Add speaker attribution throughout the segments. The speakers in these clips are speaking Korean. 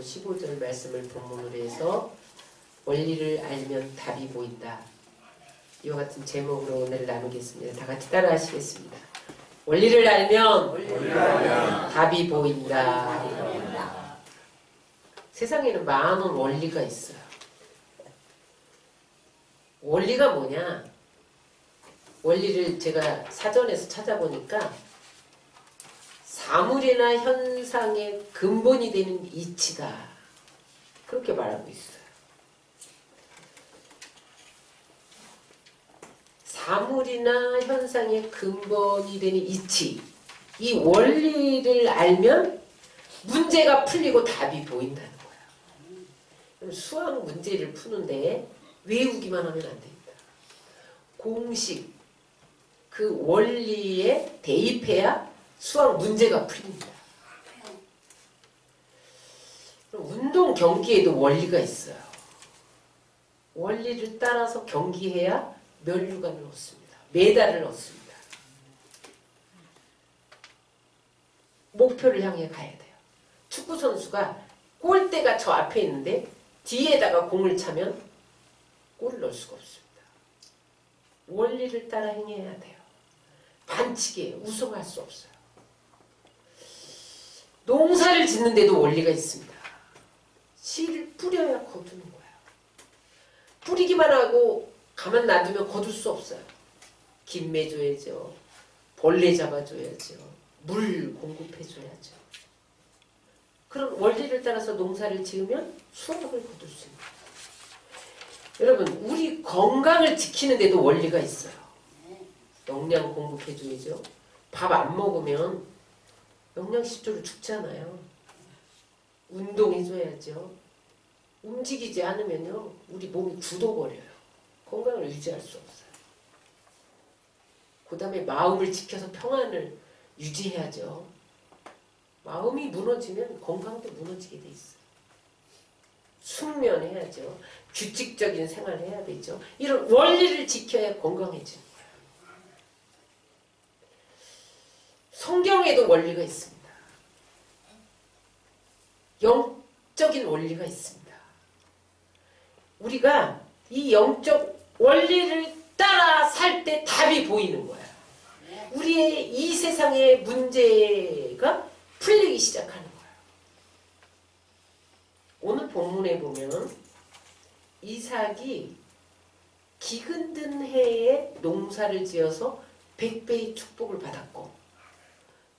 Speaker 1: 15절 말씀을 본문으로 해서 원리를 알면 답이 보인다. 이와 같은 제목으로 오늘 나누겠습니다. 다 같이 따라 하시겠습니다. 원리를 알면 답이 보인다. 세상에는 많은 원리가 있어요. 원리가 뭐냐? 원리를 제가 사전에서 찾아보니까 사물이나 현상의 근본이 되는 이치다. 그렇게 말하고 있어요. 사물이나 현상의 근본이 되는 이치. 이 원리를 알면 문제가 풀리고 답이 보인다는 거야. 그럼 수학 문제를 푸는데 외우기만 하면 안 됩니다. 공식, 그 원리에 대입해야 수학 문제가 풀립니다. 그럼 운동 경기에도 원리가 있어요. 원리를 따라서 경기해야 면류관을 얻습니다. 메달을 얻습니다. 목표를 향해 가야 돼요. 축구 선수가 골대가 저 앞에 있는데 뒤에다가 공을 차면 골을 넣을 수가 없습니다. 원리를 따라 행해야 돼요. 반칙이에요. 우승할 수 없어요. 농사를 짓는데도 원리가 있습니다. 씨를 뿌려야 거두는 거예요. 뿌리기만 하고 가만 놔두면 거둘 수 없어요. 김매 줘야죠. 벌레 잡아줘야죠. 물 공급해줘야죠. 그런 원리를 따라서 농사를 지으면 수확을 거둘 수 있습니다. 여러분, 우리 건강을 지키는데도 원리가 있어요. 영양 공급해줘야죠. 밥 안 먹으면 영양실조로 죽잖아요. 운동해줘야죠. 움직이지 않으면요, 우리 몸이 굳어버려요. 건강을 유지할 수 없어요. 그 다음에 마음을 지켜서 평안을 유지해야죠. 마음이 무너지면 건강도 무너지게 돼 있어요. 숙면해야죠. 규칙적인 생활을 해야 되죠. 이런 원리를 지켜야 건강해지는 거예요. 성경에도 원리가 있습니다. 영적인 원리가 있습니다. 우리가 이 영적 원리를 따라 살 때 답이 보이는 거야. 우리의 이 세상의 문제가 풀리기 시작하는 거야. 오늘 본문에 보면 이삭이 기근든 해에 농사를 지어서 100배의 축복을 받았고,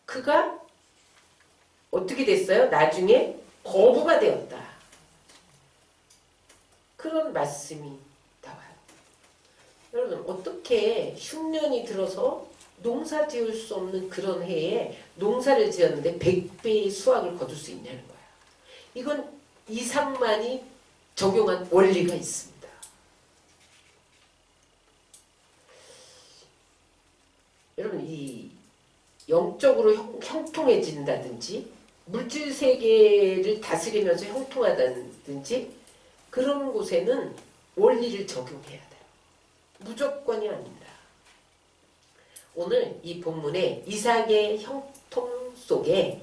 Speaker 1: 그가 어떻게 됐어요? 나중에 거부가 되었다. 그런 말씀이 나와요. 여러분, 어떻게 흉년이 들어서 농사 지을 수 없는 그런 해에 농사를 지었는데 100배의 수확을 거둘 수 있냐는 거야. 이건 이삭만이 적용한 원리가 있습니다. 여러분, 이 영적으로 형통해진다든지 물질 세계를 다스리면서 형통하다든지 그런 곳에는 원리를 적용해야 돼요. 무조건이 아닙니다. 오늘 이 본문에 이삭의 형통 속에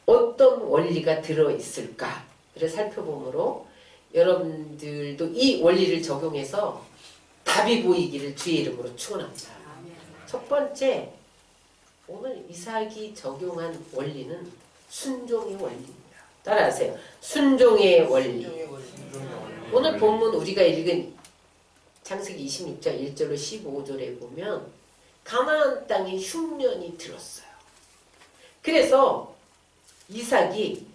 Speaker 1: 어떤 원리가 들어있을까를 살펴보므로 여러분들도 이 원리를 적용해서 답이 보이기를 주의 이름으로 축원합니다. 첫 번째, 오늘 이삭이 적용한 원리는 순종의 원리입니다. 따라하세요. 순종의 원리. 오늘 본문 우리가 읽은 창세기 26장 1절로 15절에 보면 가나안 땅에 흉년이 들었어요. 그래서 이삭이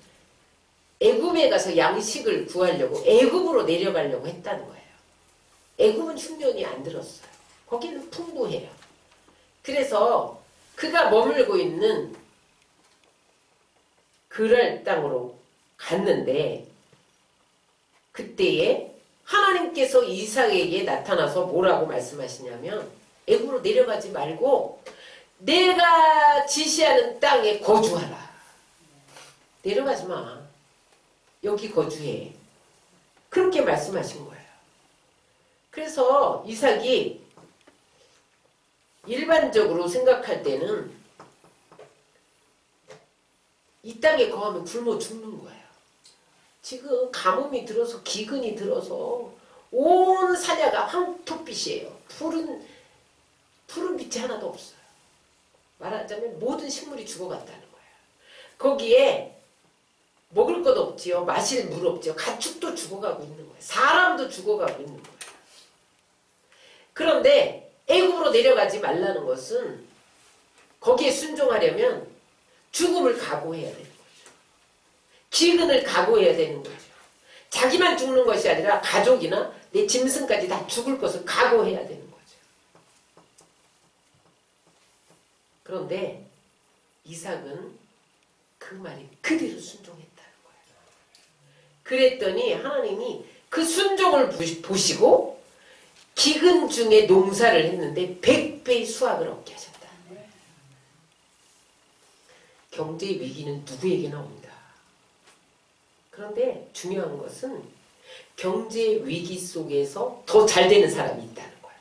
Speaker 1: 애굽에 가서 양식을 구하려고 애굽으로 내려가려고 했다는 거예요. 애굽은 흉년이 안 들었어요. 거기는 풍부해요. 그래서 그가 머물고 있는 그랄 땅으로 갔는데 그때에 하나님께서 이삭에게 나타나서 뭐라고 말씀하시냐면 애굽으로 내려가지 말고 내가 지시하는 땅에 거주하라. 내려가지 마. 여기 거주해. 그렇게 말씀하신 거예요. 그래서 이삭이 일반적으로 생각할 때는 이 땅에 거하면 굶어 죽는 거예요. 지금 가뭄이 들어서 기근이 들어서 온 사냐가 황토빛이에요. 푸른 빛이 하나도 없어요. 말하자면 모든 식물이 죽어갔다는 거예요. 거기에 먹을 것 없지요. 마실 물 없지요. 가축도 죽어가고 있는 거예요. 사람도 죽어가고 있는 거예요. 그런데 애굽으로 내려가지 말라는 것은 거기에 순종하려면 죽음을 각오해야 되는 거죠. 기근을 각오해야 되는 거죠. 자기만 죽는 것이 아니라 가족이나 내 짐승까지 다 죽을 것을 각오해야 되는 거죠. 그런데 이삭은 그 말이 그대로 순종했다는 거예요. 그랬더니 하나님이 그 순종을 보시고 기근 중에 농사를 했는데 100배의 수확을 얻게 하셨다는 거예요. 경제 위기는 누구에게나 옵니다. 그런데 중요한 것은 경제 위기 속에서 더 잘 되는 사람이 있다는 거예요.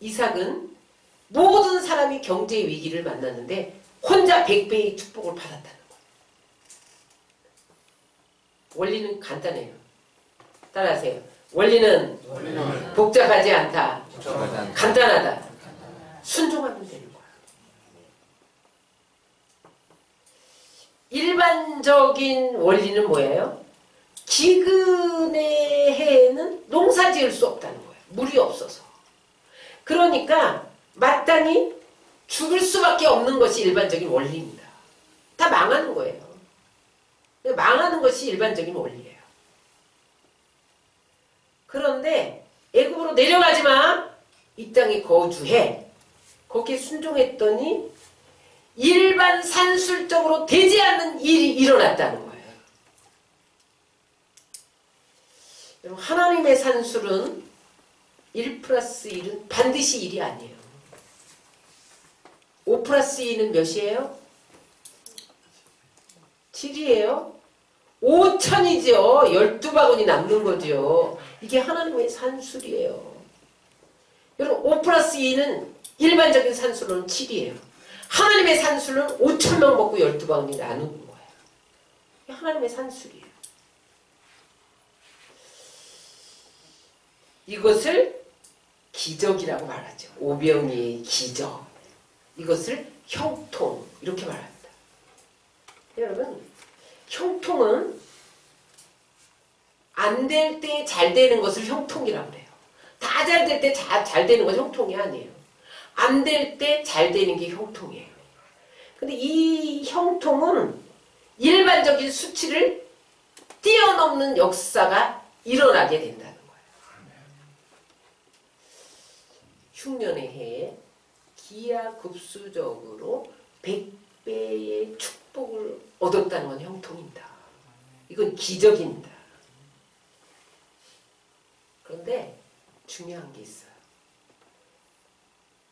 Speaker 1: 이삭은 모든 사람이 경제 위기를 만났는데 혼자 100배의 축복을 받았다는 거예요. 원리는 간단해요. 따라하세요. 원리는 복잡하지 않다. 간단하다. 순종하면 되는 거예요. 일반적인 원리는 뭐예요? 기근의 해에는 농사 지을 수 없다는 거예요. 물이 없어서. 그러니까 마땅히 죽을 수밖에 없는 것이 일반적인 원리입니다. 다 망하는 거예요. 망하는 것이 일반적인 원리예요. 그런데 애굽으로 내려가지 마. 이 땅에 거주해. 거기에 순종했더니 일반 산술적으로 되지 않는 일이 일어났다는 거예요. 여러분, 하나님의 산술은 1 플러스 1은 반드시 1이 아니에요. 5 플러스 2는 몇이에요? 7이에요? 5천이죠. 12바구니 남는 거죠. 이게 하나님의 산술이에요. 여러분, 5 플러스 2는 일반적인 산술로는 7이에요. 하나님의 산술은 5천명 먹고 12바구니 나누는 거예요. 이게 하나님의 산술이에요. 이것을 기적이라고 말하죠. 오병이의 기적. 이것을 형통 이렇게 말합니다. 여러분, 형통은 안 될 때 잘 되는 것을 형통이라고 그래요. 다 잘 될 때 잘 되는 건 형통이 아니에요. 안 될 때 잘 되는 게 형통이에요. 근데 이 형통은 일반적인 수치를 뛰어넘는 역사가 일어나게 된다는 거예요. 흉년의 해에 기하급수적으로 100배의 축복을 얻었다는 건 형통입니다. 이건 기적입니다. 그런데 중요한 게 있어요.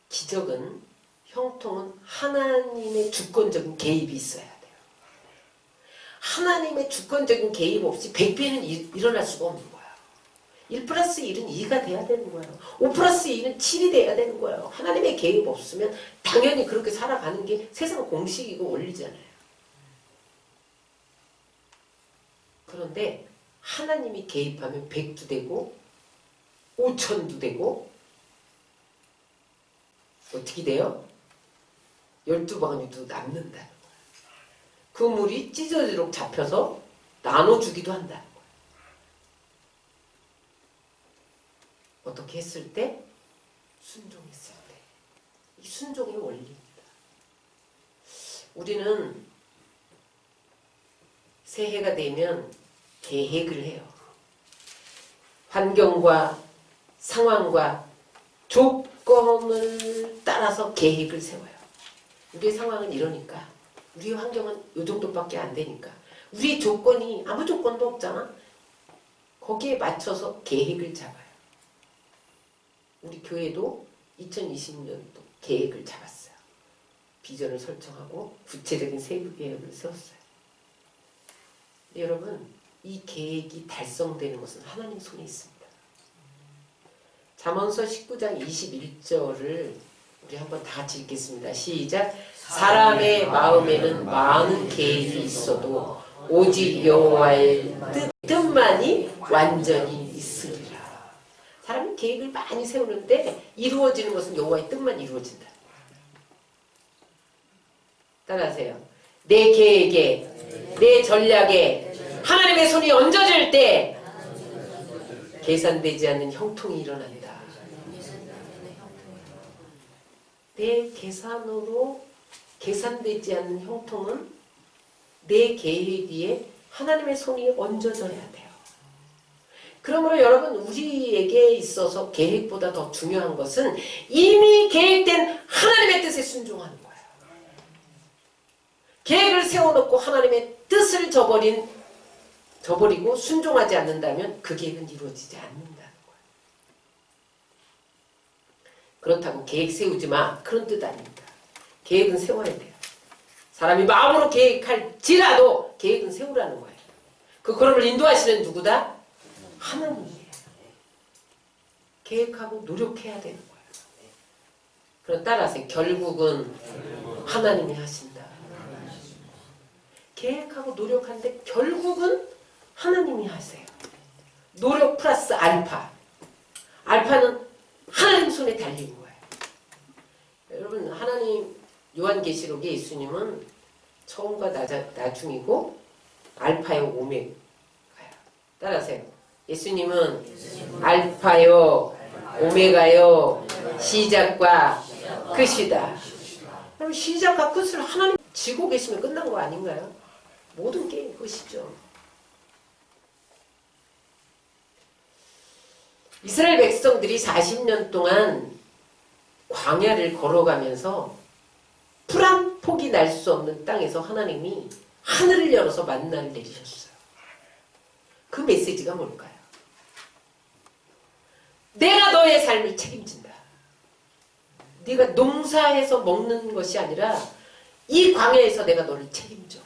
Speaker 1: 기적은, 형통은 하나님의 주권적인 개입이 있어야 돼요. 하나님의 주권적인 개입 없이 100배는 일어날 수가 없는 거예요. 1 플러스 1은 2가 돼야 되는 거예요. 5 플러스 2는 7이 돼야 되는 거예요. 하나님의 개입 없으면 당연히 그렇게 살아가는 게 세상 공식이고 원리잖아요. 그런데 하나님이 개입하면 100도 되고 5천도 되고 어떻게 돼요? 12바구니도 남는다는 거예요. 그 물이 찢어지도록 잡혀서 나눠주기도 한다는 거예요. 어떻게 했을 때? 순종했을 때. 이 순종의 원리입니다. 우리는 새해가 되면 계획을 해요. 환경과 상황과 조건을 따라서 계획을 세워요. 우리의 상황은 이러니까, 우리의 환경은 이 정도밖에 안 되니까, 우리의 조건이 아무 조건도 없잖아. 거기에 맞춰서 계획을 잡아요. 우리 교회도 2020년도 계획을 잡았어요. 비전을 설정하고 구체적인 세부 계획을 세웠어요. 여러분, 이 계획이 달성되는 것은 하나님 손에 있습니다. 잠언서 19장 21절을 우리 한번 다 같이 읽겠습니다. 시작. 사람의 마음에는 많은 계획이 있어도 오직 여호와의 뜻만이 완전히 있으리라. 사람이 계획을 많이 세우는데 이루어지는 것은 여호와의 뜻만 이루어진다. 따라하세요. 내 계획에, 내 전략에 하나님의 손이 얹어질 때 계산되지 않는 형통이 일어난다. 내 계산으로 계산되지 않는 형통은 내 계획 위에 하나님의 손이 얹어져야 돼요. 그러므로 여러분, 우리에게 있어서 계획보다 더 중요한 것은 이미 계획된 하나님의 뜻에 순종하는 거예요. 계획을 세워놓고 하나님의 뜻을 저버리고 순종하지 않는다면 그 계획은 이루어지지 않는다는 거예요. 그렇다고 계획 세우지 마, 그런 뜻 아닙니다. 계획은 세워야 돼요. 사람이 마음으로 계획할지라도 계획은 세우라는 거예요. 그 걸음을 인도하시는 누구다? 하나님이에요. 계획하고 노력해야 되는 거예요. 그럼 따라서 결국은 하나님이 하신다. 계획하고 노력하는데 결국은 하나님이 하세요. 노력 플러스 알파. 알파는 하나님 손에 달린 거예요. 여러분, 하나님 요한계시록에 예수님은 처음과 나중이고 알파요 오메가요. 따라하세요. 예수님은 알파요 오메가요 시작과 끝이다. 그럼 시작과 끝을 하나님 지고 계시면 끝난 거 아닌가요? 모든 게 그것이죠. 이스라엘 백성들이 40년 동안 광야를 걸어가면서 풀 한 폭이 날 수 없는 땅에서 하나님이 하늘을 열어서 만나를 내리셨어요. 그 메시지가 뭘까요? 내가 너의 삶을 책임진다. 네가 농사해서 먹는 것이 아니라 이 광야에서 내가 너를 책임져.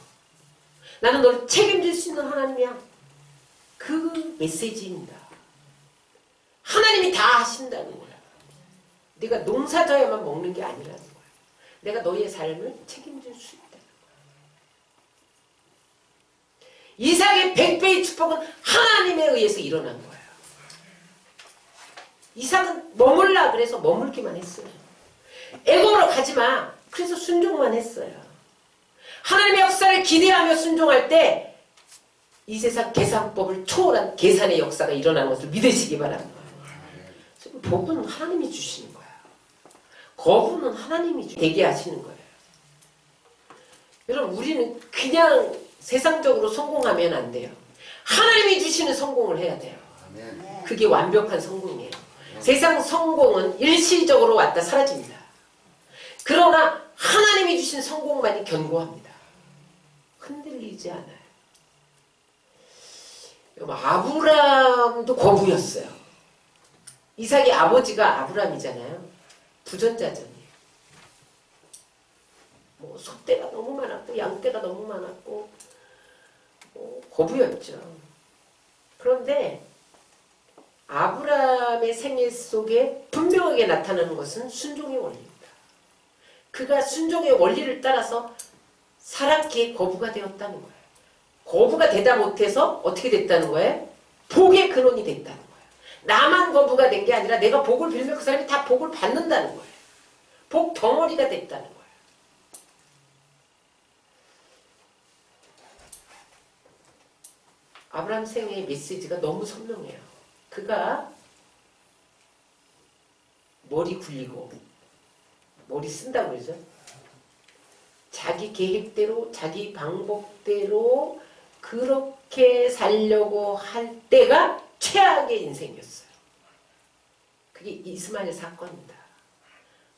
Speaker 1: 나는 너를 책임질 수 있는 하나님이야. 그 메시지입니다. 하나님이 다 하신다는 거야. 네가 농사져야만 먹는 게 아니라는 거야. 내가 너의 삶을 책임질 수 있다는 거야. 이삭의 100배의 축복은 하나님에 의해서 일어난 거예요. 이삭은 머물라 그래서 머물기만 했어요. 애굽으로 가지마. 그래서 순종만 했어요. 하나님의 역사를 기대하며 순종할 때 이 세상 계산법을 초월한 계산의 역사가 일어나는 것을 믿으시기 바랍니다. 복은 하나님이 주시는 거예요. 거부는 하나님이 되게 하시는 거예요. 여러분, 우리는 그냥 세상적으로 성공하면 안 돼요. 하나님이 주시는 성공을 해야 돼요. 그게 완벽한 성공이에요. 세상 성공은 일시적으로 왔다 사라집니다. 그러나 하나님이 주신 성공만이 견고합니다. 흔들리지 않아요. 아브라함도 거부였어요. 이삭의 아버지가 아브라함이잖아요. 부전자전이에요. 소떼가 너무 많았고 양떼가 너무 많았고 거부였죠. 그런데 아브라함의 생애 속에 분명하게 나타나는 것은 순종의 원리입니다. 그가 순종의 원리를 따라서 사랑케 거부가 되었다는 거예요. 거부가 되다 못해서 어떻게 됐다는 거예요? 복의 근원이 됐다는 거예요. 나만 거부가 된 게 아니라 내가 복을 빌면 그 사람이 다 복을 받는다는 거예요. 복 덩어리가 됐다는 거예요. 아브라함 생애의 메시지가 너무 선명해요. 그가 머리 굴리고 머리 쓴다고 그러죠. 자기 계획대로 자기 방법대로 그렇게 살려고 할 때가 최악의 인생이었어요. 그게 이스마엘 사건입니다.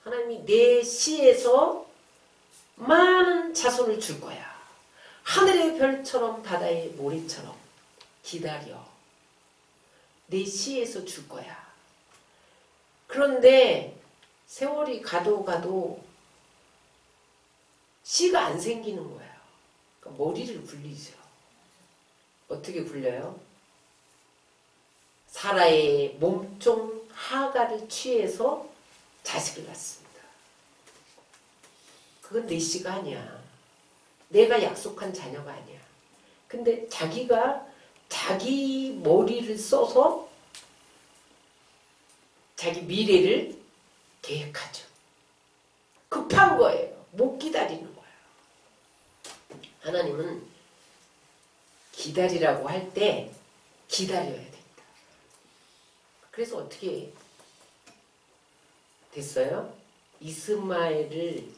Speaker 1: 하나님이 내 씨에서 많은 자손을 줄 거야. 하늘의 별처럼 바다의 모래처럼 기다려. 내 씨에서 줄 거야. 그런데 세월이 가도 씨가 안 생기는 거예요. 그러니까 머리를 굴리죠. 어떻게 굴려요? 사라의 몸종 하가를 취해서 자식을 낳습니다. 그건 내 씨가 아니야. 내가 약속한 자녀가 아니야. 근데 자기가 자기 머리를 써서 자기 미래를 계획하죠. 급한 거예요. 못 기다리는 거예요. 하나님은 기다리라고 할 때 기다려야 됩니다. 그래서 어떻게 됐어요? 이스마엘을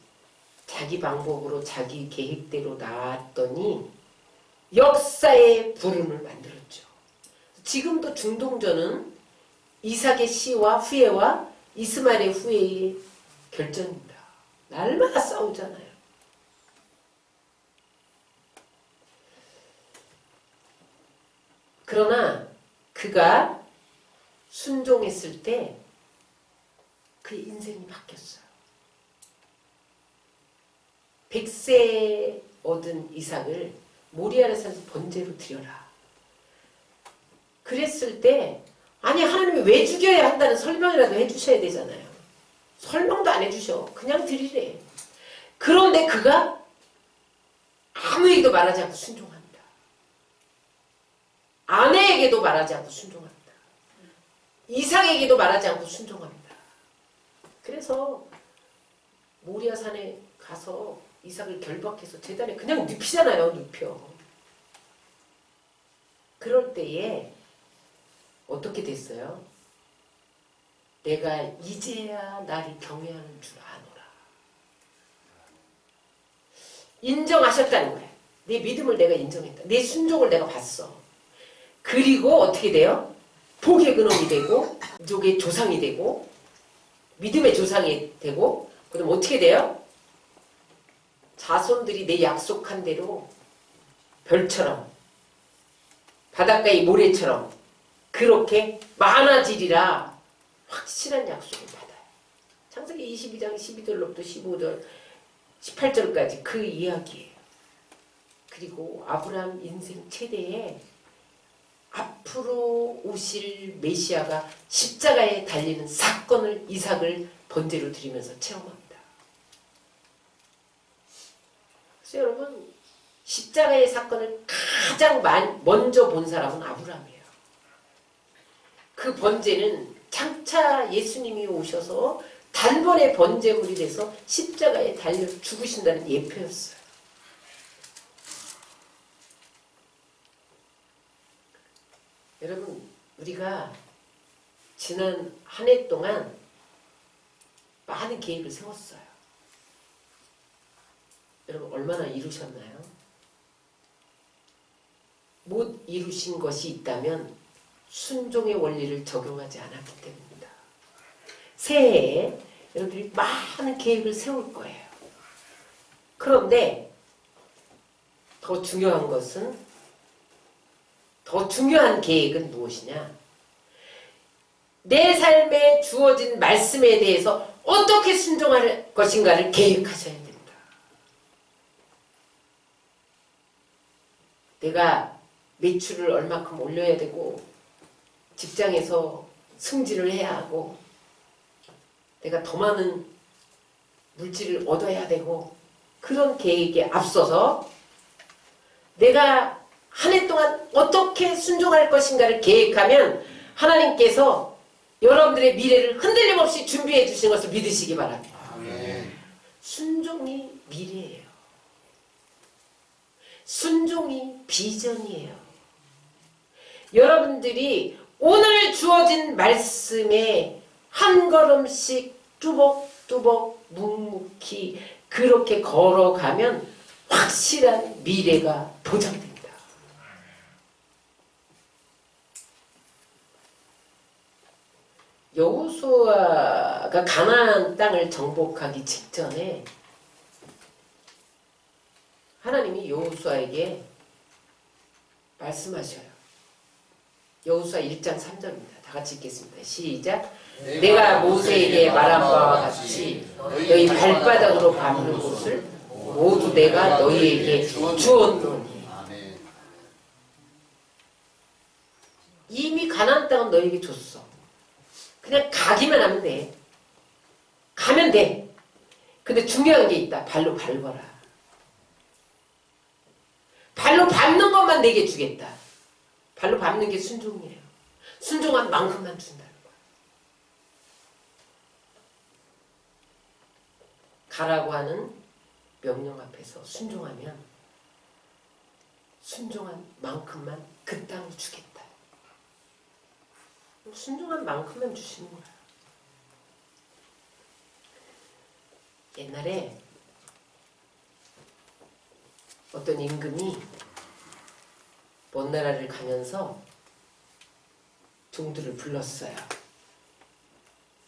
Speaker 1: 자기 방법으로 자기 계획대로 낳았더니 역사의 불운을 만들었죠. 지금도 중동전은 이삭의 씨와 후예와 이스마엘의 후예의 결전입니다. 날마다 싸우잖아요. 그러나 그가 순종했을 때 그의 인생이 바뀌었어요. 100세 얻은 이삭을 모리아의 산에서 번제로 드려라. 그랬을 때 아니 하나님이 왜 죽여야 한다는 설명이라도 해주셔야 되잖아요. 설명도 안 해주셔. 그냥 드리래. 그런데 그가 아무에게도 말하지 않고 순종합니다. 아내에게도 말하지 않고 순종합니다. 이삭에게도 말하지 않고 순종합니다. 그래서 모리아 산에 가서 이삭을 결박해서 제단에 그냥 눕히잖아요. 눕혀. 그럴 때에 어떻게 됐어요? 내가 이제야 나를 경외하는 줄 아노라. 인정하셨다는 거예요. 내 믿음을 내가 인정했다. 내 순종을 내가 봤어. 그리고 어떻게 돼요? 복의 근원이 되고 민족의 조상이 되고 믿음의 조상이 되고 그럼 어떻게 돼요? 자손들이 내 약속한 대로 별처럼 바닷가의 모래처럼 그렇게 많아지리라 확실한 약속을 받아요. 창세기 22장 12절로부터 15절 18절까지 그 이야기예요. 그리고 아브라함 인생 최대의 앞으로 오실 메시아가 십자가에 달리는 사건을 이삭을 번제로 드리면서 체험합니다. 그래서 여러분 십자가의 사건을 가장 먼저 본 사람은 아브라함이에요. 그 번제는 장차 예수님이 오셔서 단번에 번제물이 돼서 십자가에 달려 죽으신다는 예표였어요. 여러분 우리가 지난 한 해 동안 많은 계획을 세웠어요. 여러분 얼마나 이루셨나요? 못 이루신 것이 있다면 순종의 원리를 적용하지 않았기 때문입니다. 새해에 여러분들이 많은 계획을 세울 거예요. 그런데 더 중요한 계획은 무엇이냐? 내 삶에 주어진 말씀에 대해서 어떻게 순종할 것인가를 계획하셔야 됩니다. 내가 매출을 얼마큼 올려야 되고 직장에서 승진을 해야 하고 내가 더 많은 물질을 얻어야 되고 그런 계획에 앞서서 내가 한 해 동안 어떻게 순종할 것인가를 계획하면 하나님께서 여러분들의 미래를 흔들림 없이 준비해 주신 것을 믿으시기 바랍니다. 아멘. 순종이 미래예요. 순종이 비전이에요. 여러분들이 오늘 주어진 말씀에 한 걸음씩 뚜벅뚜벅 묵묵히 그렇게 걸어가면 확실한 미래가 보장됩니다. 여호수아가 가나안 땅을 정복하기 직전에 하나님이 여호수아에게 말씀하셔요. 여호수아 1장 3절입니다. 다 같이 읽겠습니다. 시작. 내가 모세에게 말한 바와 같이 너희 발바닥으로 밟는 곳을 모두 내가 너희에게 주었노니. 이미 가나안 땅은 너희에게 줬어. 그냥 가기만 하면 돼. 가면 돼. 근데 중요한 게 있다. 발로 밟아라. 발로 밟는 것만 내게 주겠다. 발로 밟는 게 순종이에요. 순종한 만큼만 준다는 거예요. 가라고 하는 명령 앞에서 순종하면 순종한 만큼만 그 땅을 주겠다. 순종한 만큼만 주시는 거야. 옛날에 어떤 임금이 먼 나라를 가면서 종들을 불렀어요.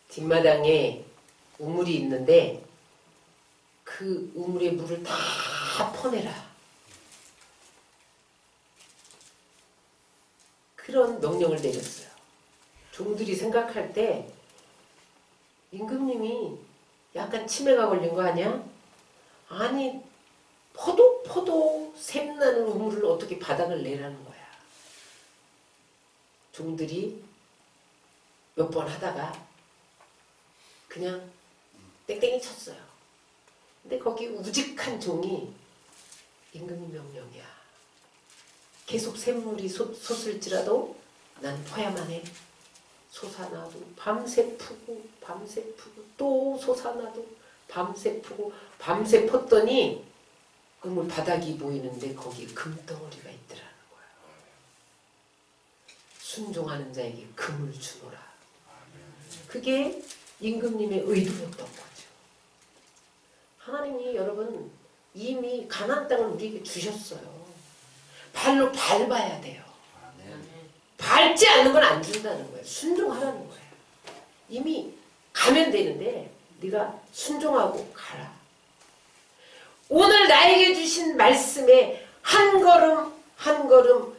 Speaker 1: 뒷마당에 우물이 있는데 그 우물에 물을 다 퍼내라. 그런 명령을 내렸어요. 종들이 생각할 때 임금님이 약간 치매가 걸린 거 아니야? 아니 퍼도 샘나는 우물을 어떻게 바닥을 내라는 거야. 종들이 몇 번 하다가 그냥 땡땡이 쳤어요. 근데 거기 우직한 종이 임금님 명령이야. 계속 샘물이 솟을지라도 난 퍼야만 해. 솟아나도 밤새 푸고 밤새 푸고 또 솟아나도 밤새 푸고 밤새 펐더니 우물 바닥이 보이는데 거기에 금덩어리가 있더라는 거야. 순종하는 자에게 금을 주노라. 그게 임금님의 의도였던 거죠. 하나님이 여러분 이미 가나안 땅을 우리에게 주셨어요. 발로 밟아야 돼요. 밟지 않는 건 안 준다는 거예요. 순종하라는 거예요. 이미 가면 되는데 네가 순종하고 가라. 오늘 나에게 주신 말씀에 한 걸음 한 걸음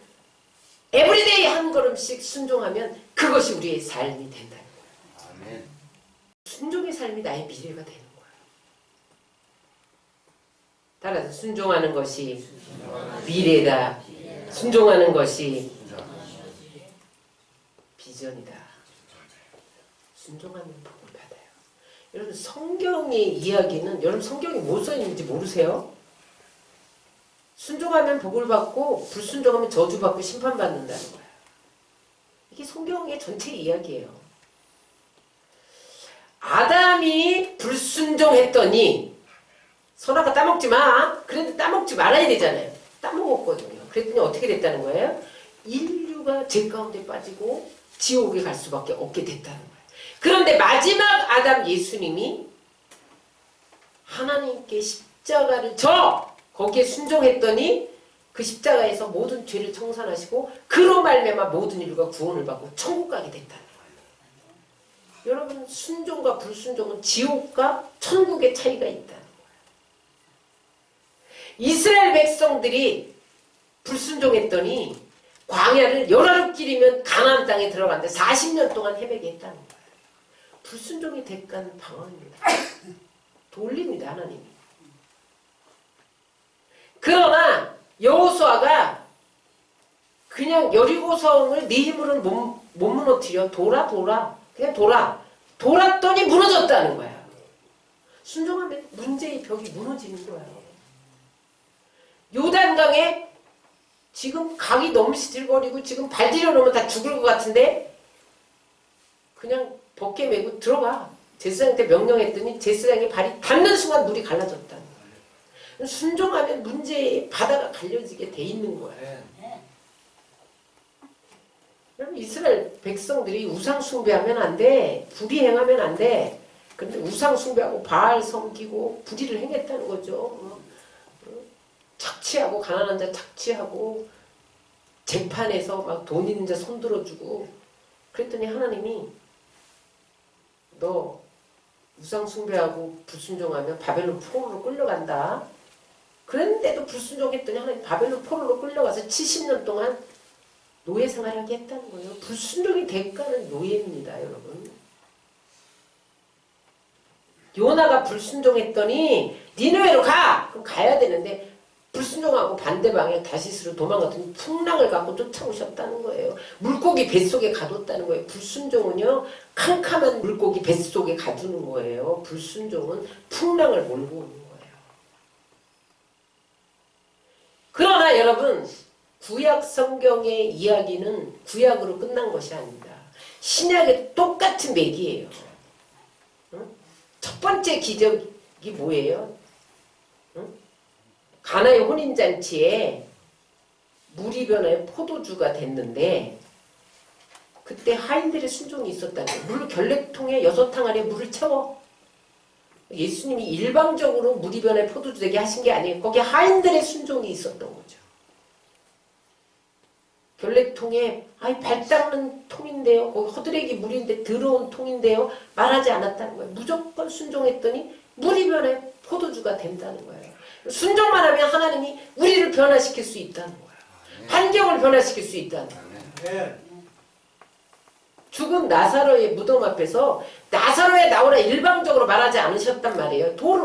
Speaker 1: 에브리데이 한 걸음씩 순종하면 그것이 우리의 삶이 된다는 거예요. 아멘. 순종의 삶이 나의 미래가 되는 거예요. 따라서 순종하는 것이 미래다. 순종하는 것이 비전이다. 순종하면 복을 받아요. 여러분 성경의 이야기는 여러분 성경이 뭐 써있는지 모르세요? 순종하면 복을 받고 불순종하면 저주받고 심판받는다는 거예요. 이게 성경의 전체 이야기예요. 아담이 불순종했더니 선악과 따먹지 마. 그런데 따먹지 말아야 되잖아요. 따먹었거든요. 그랬더니 어떻게 됐다는 거예요? 인류가 죄 가운데 빠지고 지옥에 갈 수밖에 없게 됐다는 거예요. 그런데 마지막 아담 예수님이 하나님께 십자가를 거기에 순종했더니 그 십자가에서 모든 죄를 청산하시고 그로 말미암아 모든 인류가 구원을 받고 천국 가게 됐다는 거예요. 여러분 순종과 불순종은 지옥과 천국의 차이가 있다는 거예요. 이스라엘 백성들이 불순종했더니 광야를 열하루 길이면 가나안 땅에 들어갔는데 40년 동안 헤매게 했다는 거예요. 불순종의 대가는 방황입니다. 돌립니다 하나님이. 그러나 여호수아가 그냥 여리고성을 네 힘으로는 못 무너뜨려. 그냥 돌았더니 무너졌다는 거야. 순종하면 문제의 벽이 무너지는 거예요. 요단강에 지금 강이 너무 시들거리고 지금 발 들여놓으면 다 죽을 것 같은데 그냥 벗게 메고 들어가. 제사장한테 명령했더니 제사장이 발이 닿는 순간 물이 갈라졌다는 거예요. 순종하면 문제의 바다가 갈려지게 돼 있는 거예요. 여러분 이스라엘 백성들이 우상 숭배하면 안 돼. 불의 행하면 안 돼. 그런데 우상 숭배하고 바알 섬기고 불의를 행했다는 거죠. 착취하고 가난한 자 착취하고 재판에서 막 돈 있는 자 손들어주고 그랬더니 하나님이 너 우상 숭배하고 불순종하면 바벨론 포로로 끌려간다. 그런데도 불순종했더니 하나님 바벨론 포로로 끌려가서 70년 동안 노예 생활하게 했다는 거예요. 불순종의 대가는 노예입니다, 여러분. 요나가 불순종했더니 니느웨로 가! 그럼 가야 되는데 불순종하고 반대 방향 다시스로 도망갔더니 풍랑을 갖고 쫓아오셨다는 거예요. 물고기 뱃속에 가뒀다는 거예요. 불순종은요 캄캄한 물고기 뱃속에 가두는 거예요. 불순종은 풍랑을 몰고 오는 거예요. 그러나 여러분, 구약 성경의 이야기는 구약으로 끝난 것이 아닙니다. 신약의 똑같은 맥이에요. 응? 첫 번째 기적이 뭐예요? 응? 가나의 혼인잔치에 물이 변해 포도주가 됐는데 그때 하인들의 순종이 있었다는 거예요. 물 결례통에 6항아리에 물을 채워. 예수님이 일방적으로 물이 변해 포도주 되게 하신 게 아니에요. 거기 하인들의 순종이 있었던 거죠. 결례통에 발 닦는 통인데요. 거기 허드레기 물인데 더러운 통인데요. 말하지 않았다는 거예요. 무조건 순종했더니 물이 변해 포도주가 된다는 거예요. 순종만 하면 하나님이 우리를 변화시킬 수 있다는 거예요. 환경을 변화시킬 수 있다는 거예요. 죽은 나사로의 무덤 앞에서 나사로에 나오라 일방적으로 말하지 않으셨단 말이에요. 돌을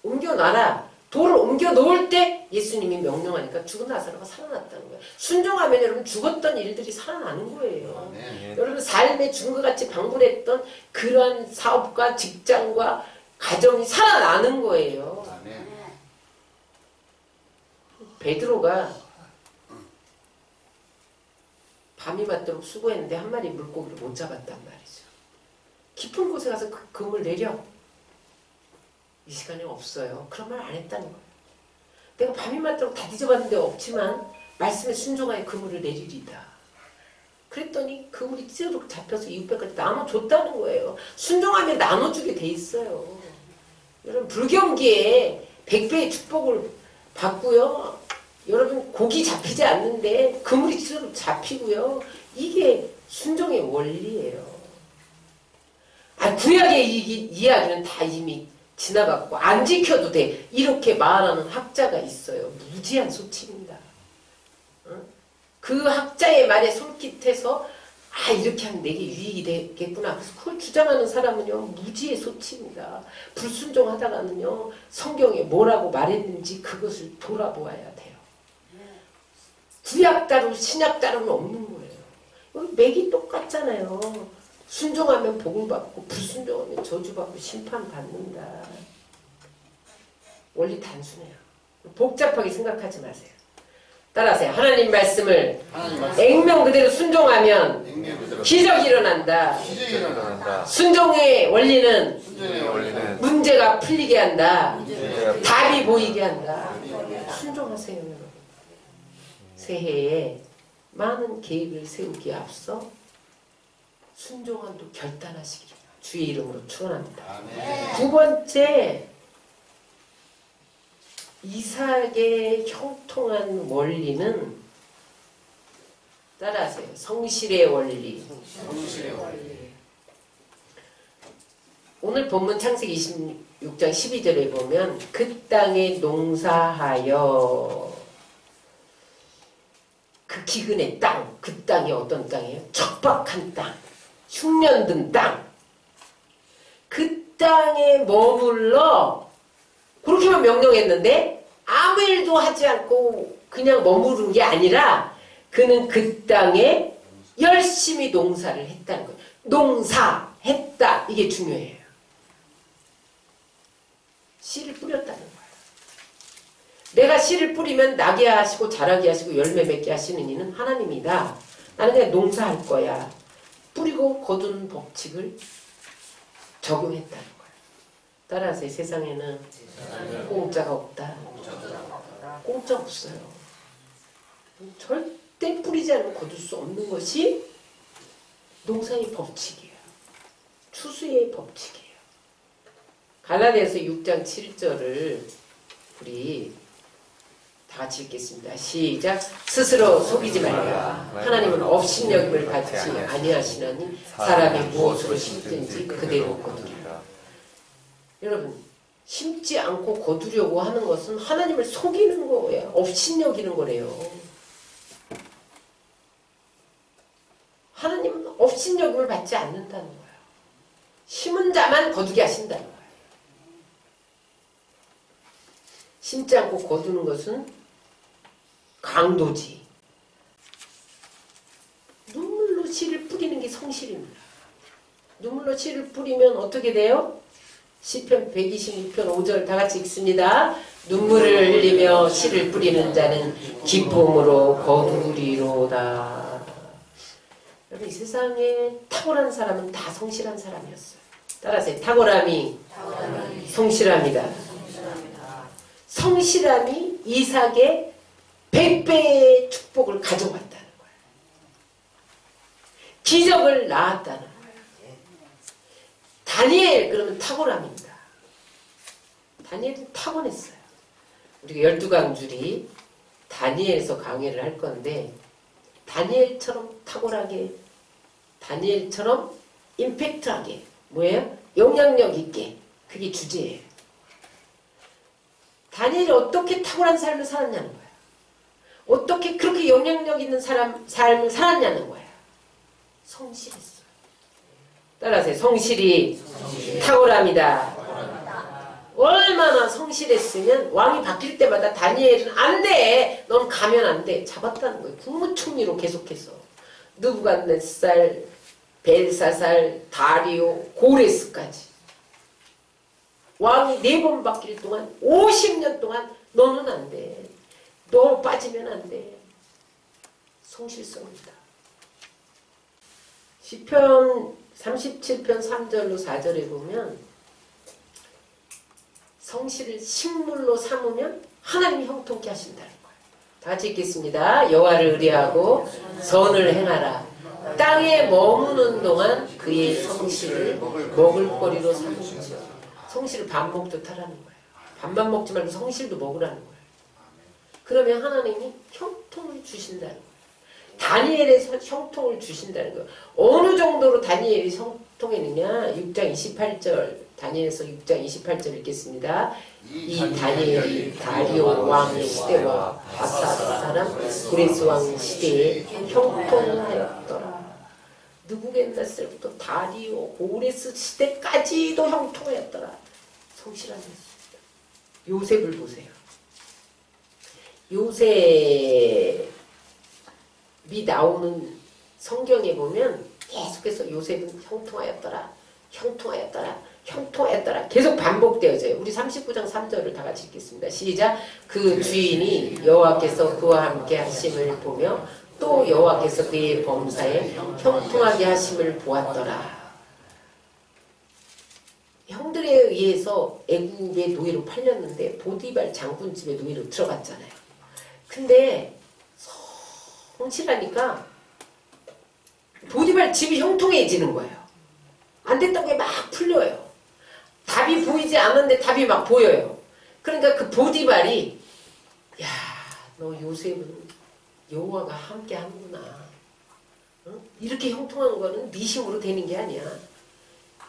Speaker 1: 옮겨놔라. 돌을 옮겨 놓을 때 예수님이 명령하니까 죽은 나사로가 살아났다는 거예요. 순종하면 여러분 죽었던 일들이 살아나는 거예요. 여러분 삶에 죽은 것 같이 방불했던 그러한 사업과 직장과 가정이 살아나는 거예요. 베드로가 밤이 맞도록 수고했는데 한 마리 물고기를 못 잡았단 말이죠. 깊은 곳에 가서 그 금을 내려. 이 시간에 없어요. 그런 말 안 했다는 거예요. 내가 밤이 맞도록 다 뒤져봤는데 없지만 말씀에 순종하여 그물을 내리리다. 그랬더니 그물이 찌르륵 잡혀서 이웃배까지 나눠줬다는 거예요. 순종하면 나눠주게 돼 있어요. 여러분 불경기에 100배의 축복을 받고요. 여러분 고기 잡히지 않는데 그물이 찌르륵 잡히고요. 이게 순종의 원리예요. 구약의 이야기는 다 이미 지나갔고 안 지켜도 돼. 이렇게 말하는 학자가 있어요. 무지한 소침입니다. 그 학자의 말에 솔깃해서 이렇게 하면 내게 유익이 되겠구나. 그래서 그걸 주장하는 사람은요. 무지의 소치입니다. 불순종하다가는요. 성경에 뭐라고 말했는지 그것을 돌아보아야 돼요. 구약 따로 신약 따로는 없는 거예요. 여기 맥이 똑같잖아요. 순종하면 복을 받고 불순종하면 저주받고 심판받는다. 원리 단순해요. 복잡하게 생각하지 마세요. 따라하세요. 하나님 말씀을 액면 그대로 순종하면 기적이 일어난다. 순종의 원리는 문제가 풀리게 한다. 답이 보이게 한다. 순종하세요, 여러분. 새해에 많은 계획을 세우기에 앞서 순종함도 결단하시기를 주의 이름으로 축원합니다. 두 번째, 이삭의 형통한 원리는 따라하세요. 성실의 원리. 오늘 본문 창세기 26장 12절에 보면 그 땅에 농사하여 그 기근의 땅, 그 땅이 어떤 땅이에요? 척박한 땅, 흉년든 땅. 그 땅에 머물러 그렇게만 명령했는데 아무 일도 하지 않고 그냥 머무른 게 아니라 그는 그 땅에 열심히 농사를 했다는 거예요. 농사했다. 이게 중요해요. 씨를 뿌렸다는 거예요. 내가 씨를 뿌리면 나게 하시고 자라게 하시고 열매 맺게 하시는 이는 하나님이다. 나는 그냥 농사할 거야. 뿌리고 거두는 법칙을 적용했다는 거예요. 따라서 세상에는 공짜가 없다. 공짜 없어요. 절대 뿌리지 않으면 거둘 수 없는 것이 농사의 법칙이에요. 추수의 법칙이에요. 갈라디아서 6장 7절을 우리 다 같이 읽겠습니다. 시작. 스스로 속이지 말라. 하나님은 업신여김을 갖지 아니하시나니 사람이 무엇으로 심든지 그대로 거두리라. 여러분, 심지 않고 거두려고 하는 것은 하나님을 속이는 거예요. 업신여기는 거래요. 하나님은 업신여김을 받지 않는다는 거예요. 심은 자만 거두게 하신다는 거예요. 심지 않고 거두는 것은 강도지. 눈물로 씨를 뿌리는 게 성실입니다. 눈물로 씨를 뿌리면 어떻게 돼요? 시편 126편 5절 다 같이 읽습니다. 눈물을 흘리며 씨를 뿌리는 자는 기쁨으로 거두리로다. 여러분, 이 세상에 탁월한 사람은 다 성실한 사람이었어요. 따라서 탁월함이 성실합니다. 성실함이 이삭의 100배의 축복을 가져왔다는 거예요. 기적을 낳았다는 거예요. 다니엘 그러면 탁월함입니다. 다니엘은 타고냈어요. 우리가 12강줄이 다니엘에서 강의를 할 건데 다니엘처럼 탁월하게, 다니엘처럼 임팩트하게, 뭐예요? 영향력 있게, 그게 주제예요. 다니엘이 어떻게 탁월한 삶을 살았냐는 거예요. 어떻게 그렇게 영향력 있는 삶을 살았냐는 거예요. 성실했어요. 따라서 성실이 탁월합니다. 얼마나 성실했으면 왕이 바뀔 때마다 다니엘은 안 돼! 넌 가면 안 돼! 잡았다는 거예요. 국무총리로 계속해서. 느부갓네살, 벨사살, 다리오, 고레스까지. 왕이 4번 바뀔 동안 50년 동안 너는 안 돼. 너 빠지면 안 돼. 성실성입니다. 시편 37편 3절로 4절에 보면 성실을 식물로 삼으면 하나님이 형통케 하신다는 거예요. 다 같이 읽겠습니다. 여호와를 의뢰하고 선을 행하라. 땅에 머무는 동안 그의 성실을 먹을거리로 삼으시오. 성실을 밥 먹듯 하라는 거예요. 밥만 먹지 말고 성실도 먹으라는 거예요. 그러면 하나님이 형통을 주신다는 거예요. 다니엘의 형통을 주신다는 거예요. 어느 정도로 다니엘이 형통했느냐? 6장 28절, 다니엘서 6장 28절 읽겠습니다. 이 다니엘이 다리오 왕의 시대와 바사 사람 고레스 왕 시대에 형통하였더라. 느부갓네살부터 다리오 고레스 시대까지도 형통하였더라. 성실한 것입니다. 요셉을 보세요. 요셉이 나오는 성경에 보면 계속해서 요셉은 형통하였더라. 형통하였더라. 형통하였더라. 계속 반복되어져요. 우리 39장 3절을 다 같이 읽겠습니다. 시작. 그 주인이 여호와께서 그와 함께 하심을 보며 또 여호와께서 그의 범사에 형통하게 하심을 보았더라. 형들에 의해서 애굽의 노예로 팔렸는데 보디발 장군 집에 노예로 들어갔잖아요. 근데 성실하니까 보디발 집이 형통해지는 거예요. 안 됐다고 막 풀려요. 답이 보이지 않는데 답이 막 보여요. 그러니까 그 보디발이 야, 너 요셉은 여호와가 함께 하는구나. 응? 이렇게 형통한 거는 네 힘으로 되는 게 아니야.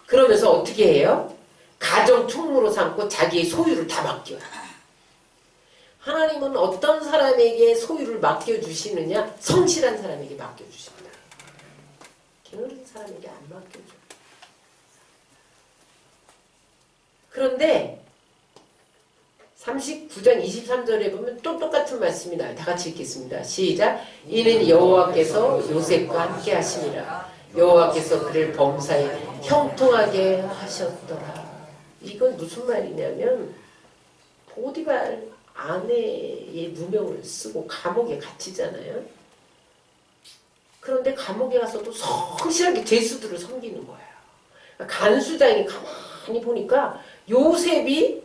Speaker 1: 그러면서 어떻게 해요? 가정 총무로 삼고 자기의 소유를 다 맡겨요. 하나님은 어떤 사람에게 소유를 맡겨주시느냐? 성실한 사람에게 맡겨주십니다. 게으른 사람에게 안 맡겨줘요. 그런데 39장 23절에 보면 또 똑같은 말씀이 나와요. 다 같이 읽겠습니다. 시작. 이는 여호와께서 요셉과 함께 하시니라. 여호와께서 그를 범사에 형통하게 하셨더라. 이건 무슨 말이냐면 보디발 아내의 누명을 쓰고 감옥에 갇히잖아요. 그런데 감옥에 가서도 성실하게 죄수들을 섬기는 거예요. 간수장이 가만히 보니까 요셉이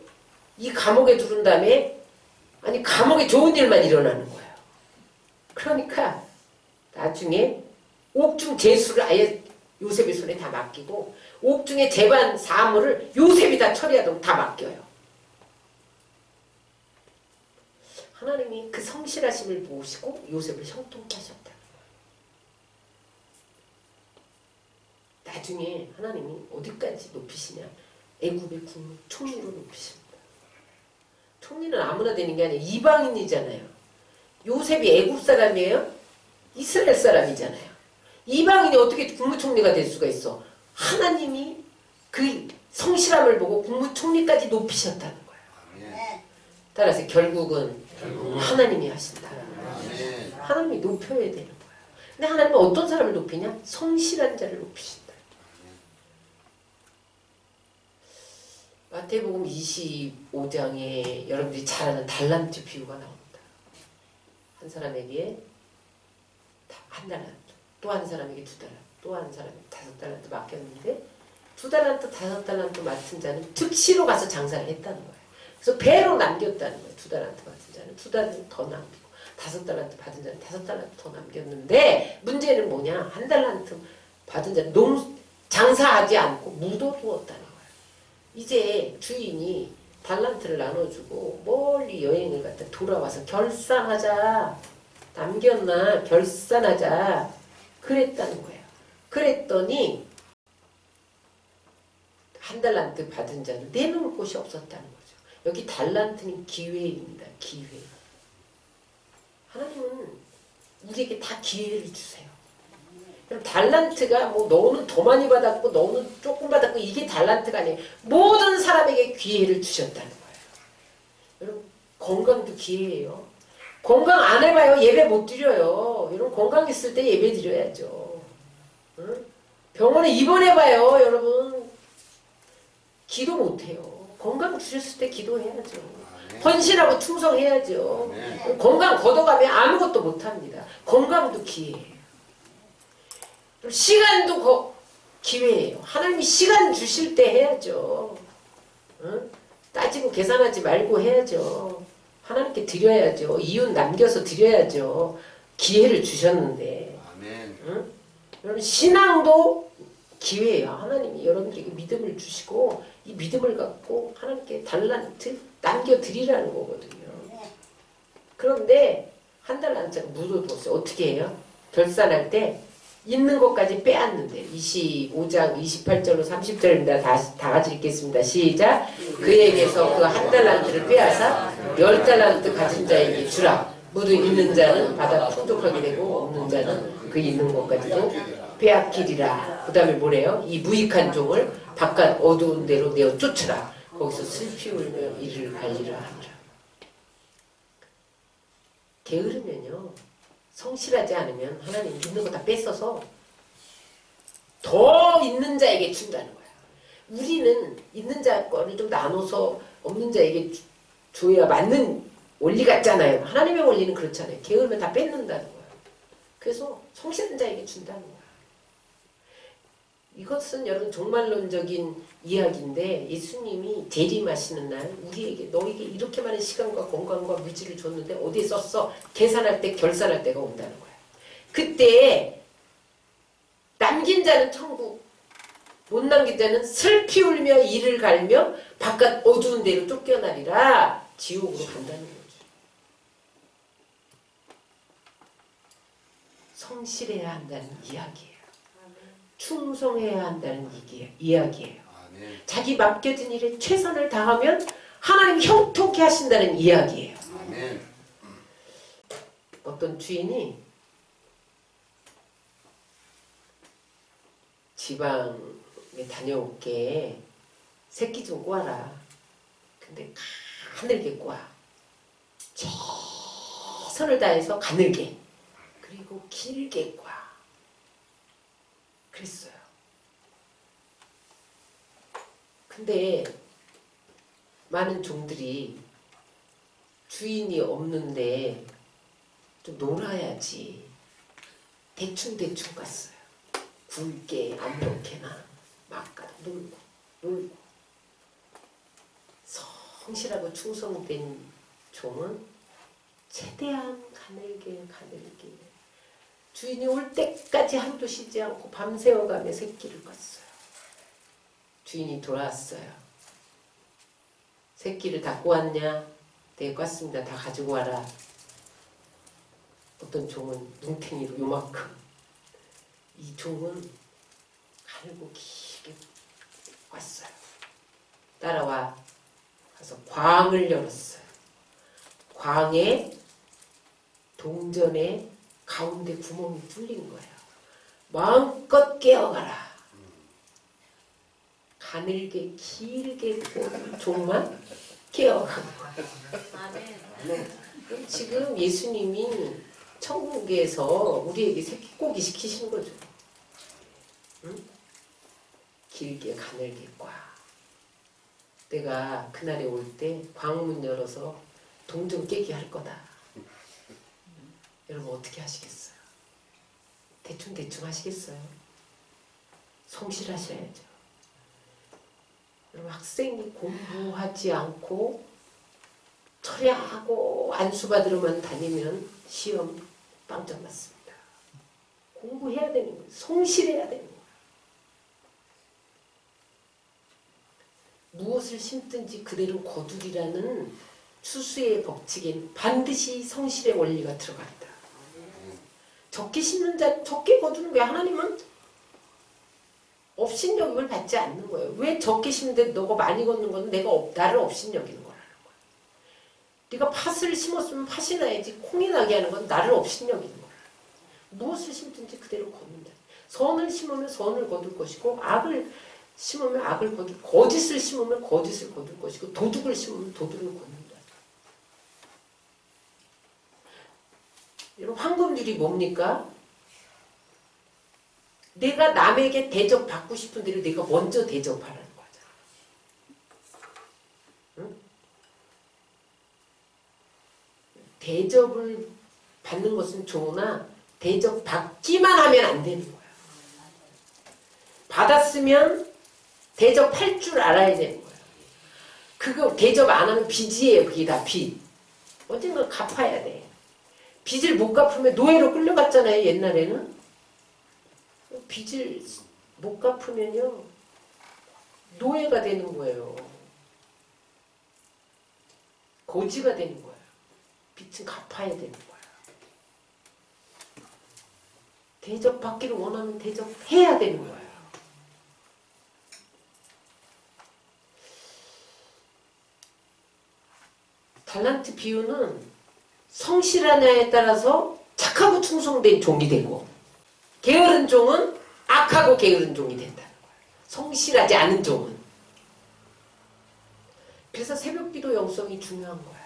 Speaker 1: 이 감옥에 들은 다음에 아니 감옥에 좋은 일만 일어나는 거예요. 그러니까 나중에 옥중 죄수를 아예 요셉의 손에 다 맡기고 옥중의 재반 사물을 요셉이 다 처리하도록 다 맡겨요. 하나님이 그 성실하심을 보시고 요셉을 형통케 하셨다. 나중에 하나님이 어디까지 높이시냐? 애굽의 국무 총리로 높이십니다. 총리는 아무나 되는 게 아니에요. 이방인이잖아요. 요셉이 애굽 사람이에요? 이스라엘 사람이잖아요. 이방인이 어떻게 국무총리가 될 수가 있어? 하나님이 그 성실함을 보고 국무총리까지 높이셨다는 거예요. 따라서 결국은 하나님이 하신다. 하나님이 높여야 되는 거예요. 근데 하나님은 어떤 사람을 높이냐? 성실한 자를 높이신다. 마태복음 25장에 여러분들이 잘 아는 달란트 비유가 나옵니다. 한 사람에게 한 달란트, 또 한 사람에게 2달란트, 또 한 사람에게 5달란트 맡겼는데 2달란트, 5달란트 맡은 자는 즉시로 가서 장사를 했다는 거예요. 그래서 배로 남겼다는 거예요. 2달란트 맡은 자는 2달란트 더 남기고 5달란트 받은 자는 5달란트 더 남겼는데 문제는 뭐냐? 1달란트 받은 자는 장사하지 않고 묻어두었다는 거예요. 이제 주인이 달란트를 나눠주고 멀리 여행을 갔다 돌아와서 결산하자. 남겼나 결산하자. 그랬다는 거예요. 그랬더니 1달란트 받은 자는 내놓을 곳이 없었다는 거죠. 여기 달란트는 기회입니다. 기회. 하나님은 우리에게 다 기회를 주세요. 그럼 달란트가 뭐 너는 더 많이 받았고 너는 조금 받았고 이게 달란트가 아니에요. 모든 사람에게 기회를 주셨다는 거예요. 여러분 건강도 기회예요. 건강 안 해봐요. 예배 못 드려요. 여러분 건강 있을 때 예배 드려야죠. 응? 병원에 입원해봐요. 여러분 기도 못해요. 건강 주셨을 때 기도해야죠. 헌신하고 충성해야죠. 건강 걷어가면 아무것도 못합니다. 건강도 기회예요. 시간도 기회예요. 하나님이 시간 주실 때 해야죠. 응? 따지고 계산하지 말고 해야죠. 하나님께 드려야죠. 이웃 남겨서 드려야죠. 기회를 주셨는데. 응? 여러분 신앙도 기회예요. 하나님이 여러분들에게 믿음을 주시고 이 믿음을 갖고 하나님께 달란트 남겨드리라는 거거든요. 그런데 1달란트가 묻어두었어요. 어떻게 해요? 결산할 때 있는 것까지 빼앗는데 25장 28절로 30절입니다. 다 같이 읽겠습니다. 시작. 그에게서 그 1달란트를 빼앗아 10달란트 가진 자에게 주라. 모두 있는 자는 받아 풍족하게 되고 없는 자는 그 있는 것까지도 빼앗기리라. 그 다음에 뭐래요? 이 무익한 종을 바깥 어두운 데로 내어 쫓으라. 거기서 슬피 울며 이를 갈리라 하니라. 게으르면요. 성실하지 않으면 하나님 있는 거 다 뺏어서 더 있는 자에게 준다는 거야. 우리는 있는 자 거를 좀 나눠서 없는 자에게 줘야 맞는 원리 같잖아요. 하나님의 원리는 그렇잖아요. 게으르면 다 뺏는다는 거야. 그래서 성실한 자에게 준다는 거야. 이것은 여러분 종말론적인 이야기인데 예수님이 재림하시는 날 우리에게 너에게 이렇게 많은 시간과 건강과 물질을 줬는데 어디에 썼어? 계산할 때 결산할 때가 온다는 거야. 그때 남긴 자는 천국, 못 남긴 자는 슬피 울며 이를 갈며 바깥 어두운 데로 쫓겨나리라. 지옥으로 간다는 거죠. 성실해야 한다는 이야기예요. 충성해야 한다는 이야기예요. 자기 맡겨진 일에 최선을 다하면 하나님 형통케 하신다는 이야기예요. 어떤 주인이 지방에 다녀올게 새끼 좀 꼬아라. 근데 가늘게 꼬아. 최선을 다해서 가늘게. 그리고 길게 꼬아. 그랬어요. 근데 많은 종들이 주인이 없는데 좀 놀아야지 대충대충 갔어요. 굵게 아무렇게나 막 가다 놀고 성실하고 충성된 종은 최대한 가늘게 주인이 올 때까지 하루도 쉬지 않고 밤새워가며 새끼를 껐어요. 주인이 돌아왔어요. 새끼를 다 꼬았냐? 네, 껐습니다. 다 가지고 와라. 어떤 종은 눈탱이로 요만큼. 이 종은 가늘고 길게 꿨어요. 따라와 가서 광을 열었어요. 광에 동전에 가운데 구멍이 뚫린 거예요. 마음껏 깨어가라. 가늘게 길게 꽂은 종만 깨어가는 거예요. 그럼 지금 예수님이 천국에서 우리에게 새끼꼬기 시키시는 거죠. 응? 길게 가늘게 꽈. 내가 그날에 올 때 광문 열어서 동전 깨기 할 거다. 여러분 어떻게 하시겠어요? 대충 하시겠어요? 성실하셔야죠. 여러분 학생이 공부하지 않고 철야하고 안수받으러만 다니면 시험 빵점 맞습니다. 공부해야 되는 거예요. 성실해야 되는 거예요. 무엇을 심든지 그대로 거두리라는 추수의 법칙엔 반드시 성실의 원리가 들어간다. 적게 심는 자 적게 거두는 거야. 하나님은 업신여김을 받지 않는 거예요. 왜 적게 심는데 너가 많이 걷는 건 나를 업신여기는 거라는 거야. 네가 팥을 심었으면 팥이 나야지 콩이 나게 하는 건 나를 업신여기는 거야. 무엇을 심든지 그대로 거둔다. 선을 심으면 선을 거둘 것이고 악을 심으면 악을 거둘, 거짓을 심으면 거짓을 거둘 것이고 도둑을 심으면 도둑을 거둔다. 여러분 황금률이 뭡니까? 내가 남에게 대접받고 싶은 데를 내가 먼저 대접하라는 거잖아. 응? 대접을 받는 것은 좋으나 대접받기만 하면 안 되는 거야. 받았으면 대접할 줄 알아야 되는 거야. 그거 대접 안 하면 빚이에요. 그게 다 빚. 언젠가 갚아야 돼. 빚을 못 갚으면 노예로 끌려갔잖아요. 옛날에는. 빚을 못 갚으면요. 노예가 되는 거예요. 거지가 되는 거예요. 빚은 갚아야 되는 거예요. 대접받기를 원하면 대접해야 되는 거예요. 달란트 비유는 성실하냐에 따라서 착하고 충성된 종이 되고 게으른 종은 악하고 게으른 종이 된다는 거예요. 성실하지 않은 종은. 그래서 새벽기도 영성이 중요한 거야.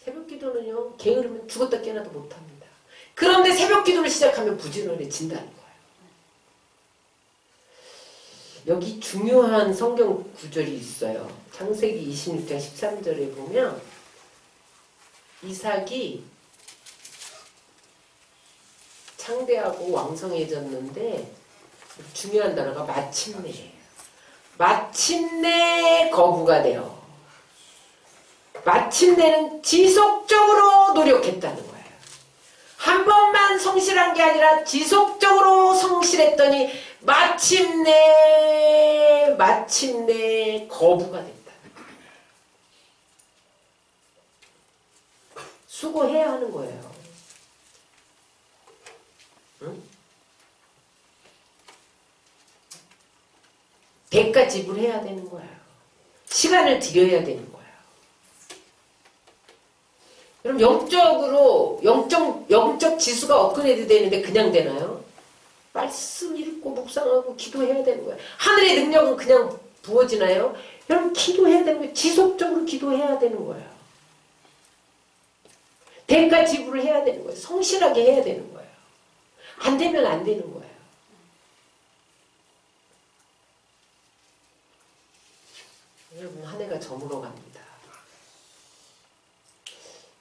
Speaker 1: 새벽기도는요. 게으르면 죽었다 깨어나도 못합니다. 그런데 새벽기도를 시작하면 부지런해진다는 거예요. 여기 중요한 성경 구절이 있어요. 창세기 26장 13절에 보면 이삭이 창대하고 왕성해졌는데 중요한 단어가 마침내예요. 마침내 거부가 돼요. 마침내는 지속적으로 노력했다는 거예요. 한 번만 성실한 게 아니라 지속적으로 성실했더니 마침내 거부가 됐다는 거예요. 수고해야 하는 거예요. 응? 대가 지불해야 되는 거예요. 시간을 들여야 되는 거예요. 그럼 영적으로 영적 지수가 업그레이드 되는데 그냥 되나요? 말씀 읽고 묵상하고 기도해야 되는 거예요. 하늘의 능력은 그냥 부어지나요? 여러분 기도해야 되는 거예요. 지속적으로 기도해야 되는 거예요. 대가 지불을 해야 되는 거예요. 성실하게 해야 되는 거예요. 안 되면 안 되는 거예요. 여러분 한 해가 저물어 갑니다.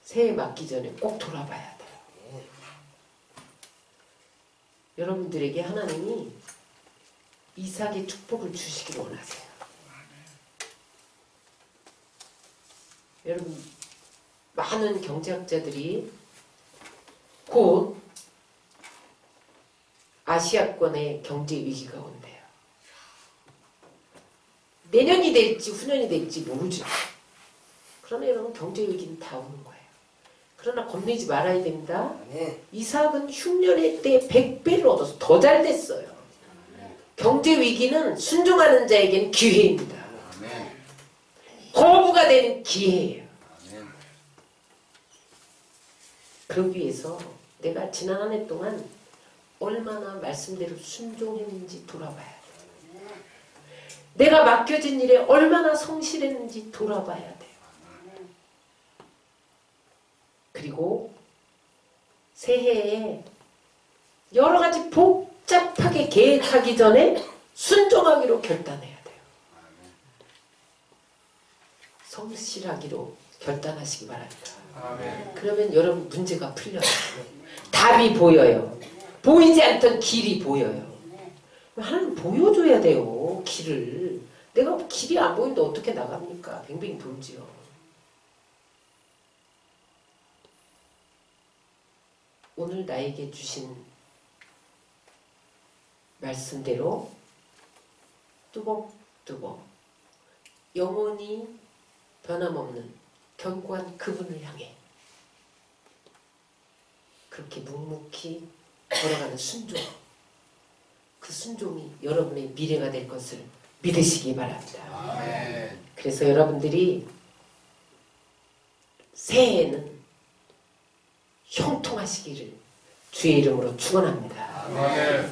Speaker 1: 새해 맞기 전에 꼭 돌아봐야 돼요. 여러분들에게 하나님이 이삭의 축복을 주시길 원하세요. 여러분 많은 경제학자들이 곧 아시아권의 경제 위기가 온대요. 내년이 될지 후년이 될지 모르죠. 그러나 여러분 경제 위기는 다 오는 거예요. 그러나 겁내지 말아야 됩니다. 이삭은 흉년의 때 100배를 얻어서 더 잘 됐어요. 경제 위기는 순종하는 자에게는 기회입니다. 거부가 되는 기회예요. 그러기 위해서 내가 지난 한 해 동안 얼마나 말씀대로 순종했는지 돌아봐야 돼요. 내가 맡겨진 일에 얼마나 성실했는지 돌아봐야 돼요. 그리고 새해에 여러 가지 복잡하게 계획하기 전에 순종하기로 결단해야 돼요. 성실하기로 결단하시기 바랍니다.
Speaker 2: 아멘.
Speaker 1: 그러면 여러분 문제가 풀려요. 답이 보여요. 보이지 않던 길이 보여요. 하나님 보여줘야 돼요. 길을. 내가 길이 안 보이는데 어떻게 나갑니까? 뱅뱅 돌지요. 오늘 나에게 주신 말씀대로 뚜벅뚜벅 영원히 변함없는 견고한 그분을 향해 그렇게 묵묵히 걸어가는 순종, 그 순종이 여러분의 미래가 될 것을 믿으시기 바랍니다.
Speaker 2: 아멘.
Speaker 1: 그래서 여러분들이 새해에는 형통하시기를 주의 이름으로 축원합니다.
Speaker 2: 아멘.